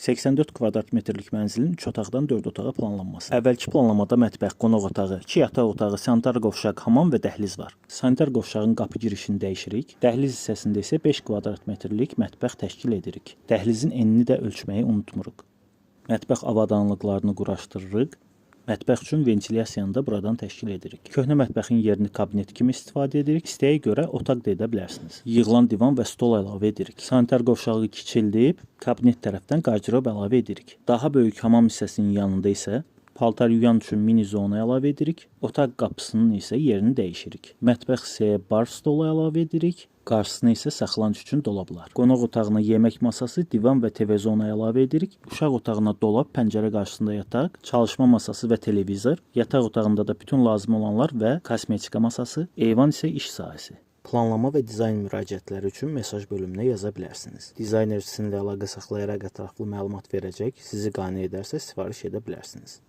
84 kvadrat metrlik mənzilin 3 otaqdan 4 otağa planlanması. Əvvəlki planlamada mətbəx, qonaq otağı, 2 yataq otağı, sanitar qovşaq, hamam və dəhliz var. Sanitar qovşağın qapı girişini dəyişirik. Dəhliz hissəsində isə 5 kvadrat metrlik mətbəx təşkil edirik. Dəhlizin enini də ölçməyi unutmuruq. Mətbəx avadanlıqlarını quraşdırırıq. Mətbəx üçün ventilyasiyanı da buradan təşkil edirik. Köhnə mətbəxin yerini kabinet kimi istifadə edirik. İstəyə görə otaq da edə bilərsiniz. Yığılan divan və stol əlavə edirik. Sanitar qovşağı kiçildib, kabinet tərəfdən qardirob əlavə edirik. Daha böyük hamam hissəsinin yanında isə paltar yuyan üçün mini zona əlavə edirik. Otaq qapısının isə yerini dəyişirik. Mətbəx hissəyə bar stolu əlavə edirik. Qarşısına isə saxlanıc üçün dolablar. Qonaq otağına yemək masası, divan və TV zona əlavə edirik. Uşaq otağına dolab, pəncərə qarşısında yataq, çalışma masası və televizor. Yataq otağında da bütün lazım olanlar və kosmetika masası. Eyvan isə iş sahəsi. Planlama və dizayn müraciətləri üçün mesaj bölümünə yaza bilərsiniz. Dizayner sizinlə əlaqə saxlayaraq ətraflı məlumat verəcək. Sizi qane edərsə sifariş edə bilərsiniz.